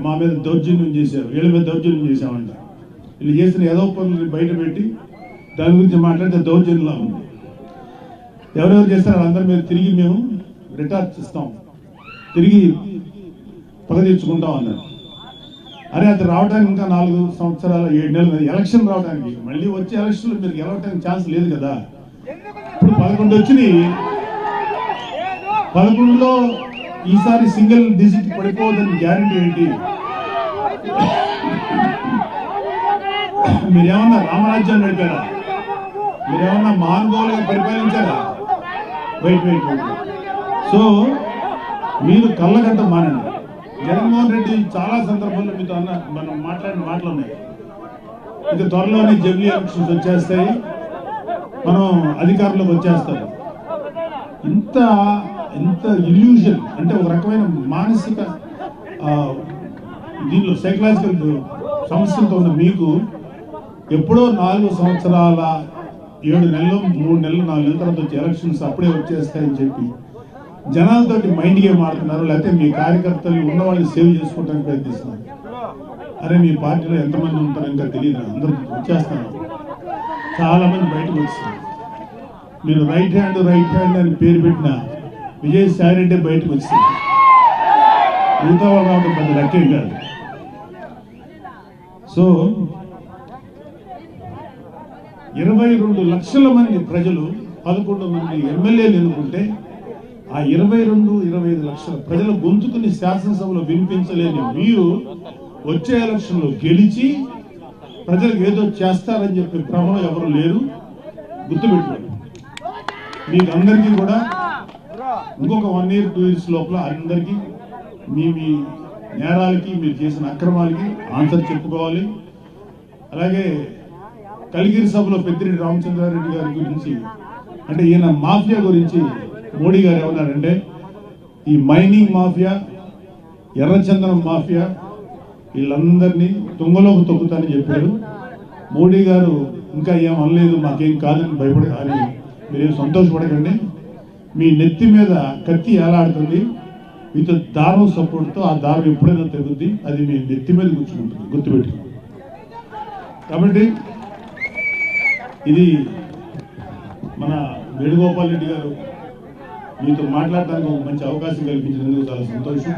మా మీద దౌర్జన్యం చేశారు, వీళ్ళ మీద దౌర్జన్యం చేశామంట. వీళ్ళు చేసిన ఏదో పనులు బయట పెట్టి దాని గురించి మాట్లాడితే దౌర్జన్యంలా ఉంది. ఎవరెవరు చేస్తారో వాళ్ళందరి మీద తిరిగి మేము రిటార్చ్ ఇస్తాం, తిరిగి పగ తీర్చుకుంటాం అన్నారు. అరే అది రావడానికి ఇంకా 4 సంవత్సరాలు 7 నెలలు ఎలక్షన్ రావడానికి, మళ్ళీ వచ్చే ఎలక్షన్లో మీరు గెలవడానికి ఛాన్స్ లేదు కదా. ఇప్పుడు 11 వచ్చినాయి, 11లో ఈసారి సింగిల్ డిజిట్ పడిపోవద్దని గ్యారంటీ ఏంటి? మీరేమన్నా రామరాజ్యం నడిపారా? మీరేమన్నా మానుగోలుగా పరిపాలించారా? వెయిట్. సో మీరు కళ్ళగంట మానండి. జగన్మోహన్ రెడ్డి చాలా సందర్భాల్లో మీతో మనం మాట్లాడిన మాటలు ఉన్నాయి. ఇక త్వరలోనే జమిలీ ఎలక్షన్స్ వచ్చేస్తాయి, మనం అధికారంలోకి వచ్చేస్తారు. ఇంత ఇల్యూజన్ అంటే ఒక రకమైన మానసిక దీనిలో సైకలాజికల్ సమస్యలతో ఉన్న మీకు ఎప్పుడో 4 సంవత్సరాల 7 నెలలు 3 నెలలు 4 నెలల తర్వాత వచ్చే ఎలక్షన్స్ అప్పుడే వచ్చేస్తాయని చెప్పి జనాలతోటి మైండ్ గేమ్ ఆడుతున్నారు. లేకపోతే మీ కార్యకర్తలు ఉన్న వాళ్ళని సేవ్ చేసుకోవడానికి ప్రయత్నిస్తున్నారు. అరే మీ పార్టీలో ఎంతమంది ఉంటారో ఇంకా తెలియదు, అందరూ వచ్చేస్తున్నారు, చాలా మంది బయటకు వస్తున్నారు. మీరు రైట్ హ్యాండ్ అని పేరు పెట్టిన విజయసాయి రెడ్డి బయటకు వచ్చింది, మిగతా వాళ్ళు రావడం పెద్ద లెక్కేం కాదు. సో 22 లక్షల మంది ప్రజలు 11 మంది ఎమ్మెల్యేలు ఎన్నుకుంటే ఆ 25 లక్షల ప్రజల గొంతుకుని శాసనసభలో వినిపించలేని మీరు వచ్చే ఎలక్షన్లో గెలిచి ప్రజలకు ఏదో చేస్తారని చెప్పి భ్రమలో ఎవరు లేరు, గుర్తుపెట్టుకోండి. మీకు అందరికీ కూడా ఇంకొక 1 year 2 years లోపల అందరికీ మీ నేరాలకి, మీరు చేసిన అక్రమాలకి ఆన్సర్ చెప్పుకోవాలి. అలాగే కలిగిరి సభలో పెద్దిరెడ్డి రామచంద్రారెడ్డి గారి గురించి, అంటే ఈయన మాఫియా గురించి మోడీ గారు ఏమన్నారంటే, ఈ మైనింగ్ మాఫియా, ఎర్రచందనం మాఫియా వీళ్ళందరినీ తుంగలోకి తొక్కుతానని చెప్పారు. మోడీ గారు ఇంకా ఏం అనలేదు, మాకేం కాదని భయపడ అని మీరేం సంతోషపడకండి. మీ నెత్తి మీద కత్తి ఏలాడుతుంది, మీతో దారం సపోర్ట్తో ఆ దారం ఎప్పుడైనా తెగుద్ది, అది మీ నెత్తి మీద కూర్చుంటుంది, గుర్తుపెట్టుకోండి. కాబట్టి ఇది మన వేణుగోపాల్ రెడ్డి గారు మీతో మాట్లాడడానికి ఒక మంచి అవకాశం కల్పించినందుకు చాలా సంతోషం.